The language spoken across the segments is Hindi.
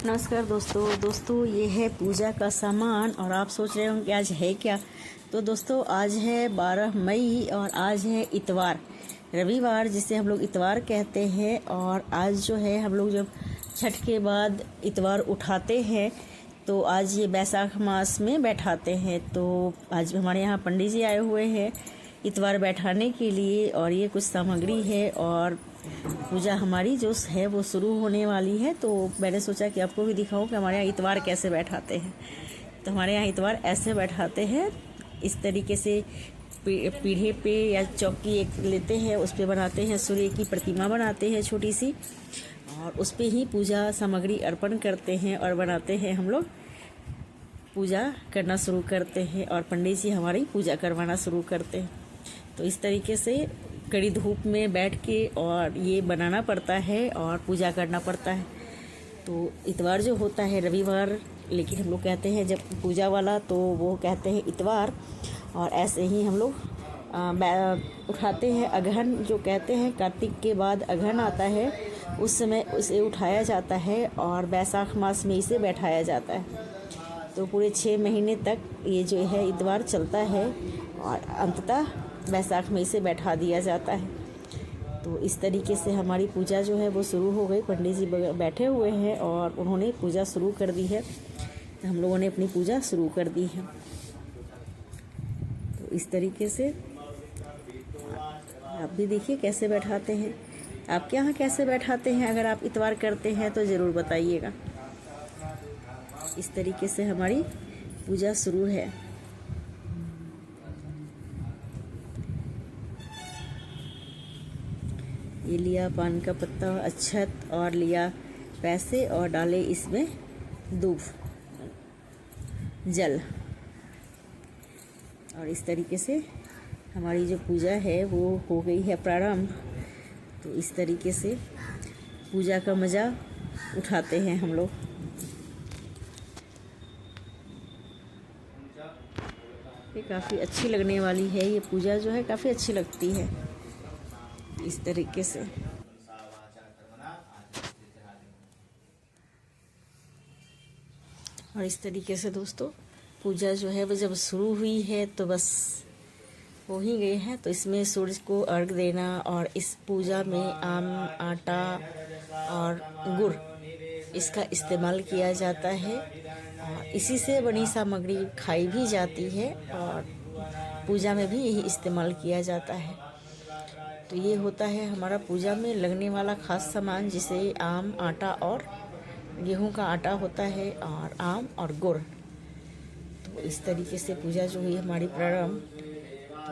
नमस्कार दोस्तों ये है पूजा का सामान। और आप सोच रहे होंगे कि आज है क्या। तो दोस्तों आज है 12 मई और आज है इतवार, रविवार जिसे हम लोग इतवार कहते हैं। और आज जो है हम लोग जब छठ के बाद इतवार उठाते हैं तो आज ये बैसाख मास में बैठाते हैं। तो आज हमारे यहाँ पंडित जी आए हुए हैं इतवार बैठाने के लिए और ये कुछ सामग्री है और पूजा हमारी जो है वो शुरू होने वाली है। तो मैंने सोचा कि आपको भी दिखाऊं कि हमारे यहाँ इतवार कैसे बैठाते हैं। तो हमारे यहाँ इतवार ऐसे बैठाते हैं, इस तरीके से पीढ़े पे या चौकी एक लेते हैं, उस पे बनाते हैं, सूर्य की प्रतिमा बनाते हैं छोटी सी, और उस पे ही पूजा सामग्री अर्पण करते हैं और बनाते हैं। हम लोग पूजा करना शुरू करते हैं और पंडित जी हमारी पूजा करवाना शुरू करते हैं। तो इस तरीके से कड़ी धूप में बैठ के और ये बनाना पड़ता है और पूजा करना पड़ता है। तो इतवार जो होता है रविवार, लेकिन हम लोग कहते हैं जब पूजा वाला तो वो कहते हैं इतवार। और ऐसे ही हम लोग उठाते हैं अगहन, जो कहते हैं कार्तिक के बाद अगहन आता है, उस समय उसे उठाया जाता है और बैसाख मास में इसे बैठाया जाता है। तो पूरे 6 महीने तक ये जो है इतवार चलता है और अंततः बैसाख में इसे बैठा दिया जाता है। तो इस तरीके से हमारी पूजा जो है वो शुरू हो गई। पंडित जी बैठे हुए हैं और उन्होंने पूजा शुरू कर दी है। तो हम लोगों ने अपनी पूजा शुरू कर दी है। तो इस तरीके से आप भी देखिए कैसे बैठाते हैं। आपके यहाँ कैसे बैठाते हैं? अगर आप इतवार करते हैं तो ज़रूर बताइएगा। इस तरीके से हमारी पूजा शुरू है। ये लिया पान का पत्ता, अक्षत और लिया पैसे और डाले इसमें दूब जल। और इस तरीके से हमारी जो पूजा है वो हो गई है प्रारंभ। तो इस तरीके से पूजा का मज़ा उठाते हैं हम लोग। ये काफ़ी अच्छी लगने वाली है, ये पूजा जो है काफ़ी अच्छी लगती है। इस तरीके से और इस तरीके से दोस्तों पूजा जो है वो जब शुरू हुई है तो बस हो ही गए हैं। तो इसमें सूरज को अर्घ देना और इस पूजा में आम, आटा और गुड़ इसका इस्तेमाल किया जाता है। और इसी से बनी सामग्री खाई भी जाती है और पूजा में भी यही इस्तेमाल किया जाता है। तो ये होता है हमारा पूजा में लगने वाला खास सामान, जिसे आम, आटा और गेहूं का आटा होता है और आम और गुड़। तो इस तरीके से पूजा जो हुई हमारी प्रारंभ।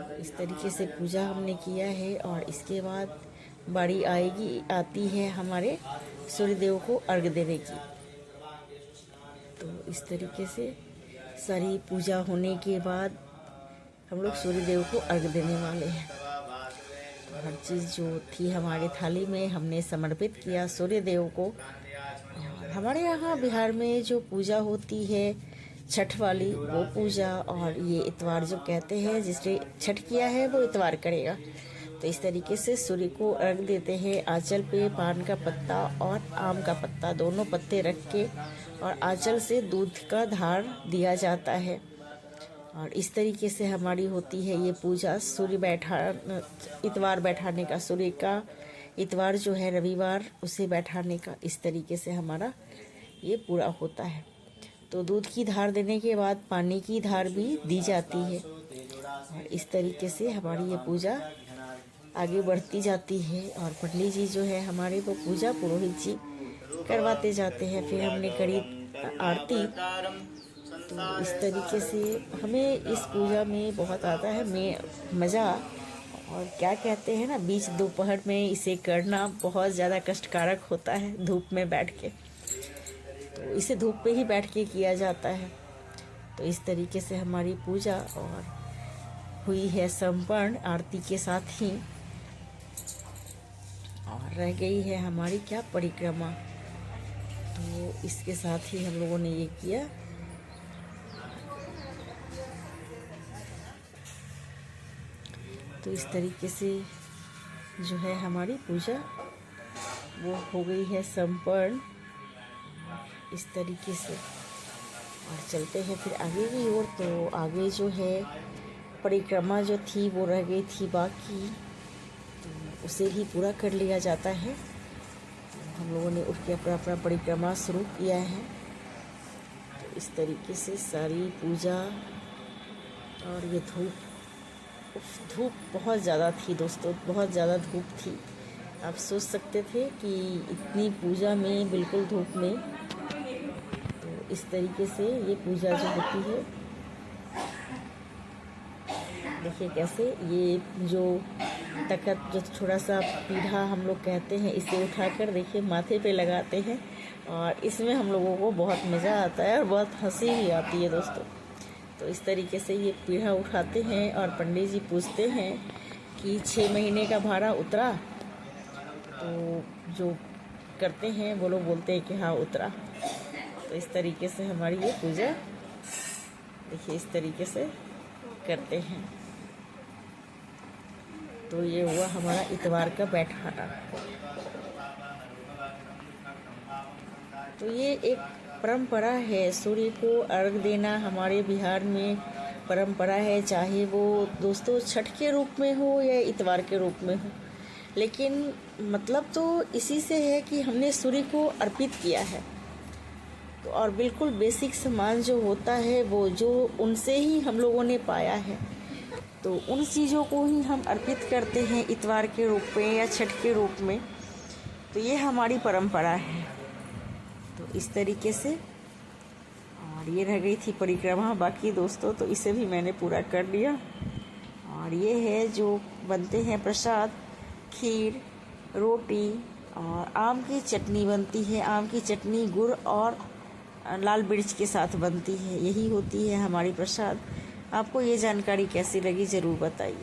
तो इस तरीके से पूजा हमने किया है और इसके बाद बारी आती है हमारे सूर्यदेव को अर्घ देने की। तो इस तरीके से सारी पूजा होने के बाद हम लोग सूर्यदेव को अर्घ देने वाले हैं। हर चीज़ जो थी हमारे थाली में हमने समर्पित किया सूर्यदेव को। हमारे यहाँ बिहार में जो पूजा होती है छठ वाली, वो पूजा और ये इतवार जो कहते हैं, जिसने छठ किया है वो इतवार करेगा। तो इस तरीके से सूर्य को अर्घ देते हैं। आंचल पे पान का पत्ता और आम का पत्ता दोनों पत्ते रख के और आंचल से दूध का धार दिया जाता है। और इस तरीके से हमारी होती है ये पूजा इतवार बैठाने का, सूर्य का इतवार जो है रविवार उसे बैठाने का। इस तरीके से हमारा ये पूरा होता है। तो दूध की धार देने के बाद पानी की धार भी दी जाती है। और इस तरीके से हमारी ये पूजा आगे बढ़ती जाती है। और पंडित जी जो है हमारे वो पूजा पुरोहित जी करवाते जाते हैं। फिर हमने करी आरती। तो इस तरीके से हमें इस पूजा में बहुत आता है मज़ा। और क्या कहते हैं ना, बीच दोपहर में इसे करना बहुत ज़्यादा कष्टकारक होता है धूप में बैठ के। तो इसे धूप पे ही बैठ के किया जाता है। तो इस तरीके से हमारी पूजा और हुई है संपन्न आरती के साथ ही। और रह गई है हमारी क्या परिक्रमा। तो इसके साथ ही हम लोगों ने ये किया। तो इस तरीके से जो है हमारी पूजा वो हो गई है संपन्न। इस तरीके से। और चलते हैं फिर आगे की ओर। तो आगे जो है परिक्रमा जो थी वो रह गई थी बाकी, तो उसे भी पूरा कर लिया जाता है। हम लोगों ने उठ के अपना अपना परिक्रमा शुरू किया है। तो इस तरीके से सारी पूजा। और ये धूप बहुत ज़्यादा थी दोस्तों, बहुत ज़्यादा धूप थी। आप सोच सकते थे कि इतनी पूजा में, बिल्कुल धूप में। तो इस तरीके से ये पूजा जो होती है, देखिए कैसे ये जो तखत, जो थोड़ा सा पीढ़ा हम लोग कहते हैं, इसे उठाकर देखिए माथे पे लगाते हैं। और इसमें हम लोगों को बहुत मज़ा आता है और बहुत हंसी भी आती है दोस्तों। तो इस तरीके से ये पीढ़ा उठाते हैं और पंडित जी पूछते हैं कि 6 महीने का भाड़ा उतरा। तो जो करते हैं वो लोग बोलते हैं कि हाँ उतरा। तो इस तरीके से हमारी ये पूजा देखिए इस तरीके से करते हैं। तो ये हुआ हमारा इतवार का बैठाना। तो ये एक परंपरा है, सूर्य को अर्घ देना हमारे बिहार में परंपरा है, चाहे वो दोस्तों छठ के रूप में हो या इतवार के रूप में हो। लेकिन मतलब तो इसी से है कि हमने सूर्य को अर्पित किया है। तो और बिल्कुल बेसिक सामान जो होता है वो जो उनसे ही हम लोगों ने पाया है, तो उन चीज़ों को ही हम अर्पित करते हैं इतवार के रूप में या छठ के रूप में। तो ये हमारी परंपरा है। तो इस तरीके से। और ये रह गई थी परिक्रमा बाकी दोस्तों, तो इसे भी मैंने पूरा कर लिया। और ये है जो बनते हैं प्रसाद, खीर, रोटी और आम की चटनी बनती है। आम की चटनी गुड़ और लाल मिर्च के साथ बनती है। यही होती है हमारी प्रसाद। आपको ये जानकारी कैसी लगी ज़रूर बताइए।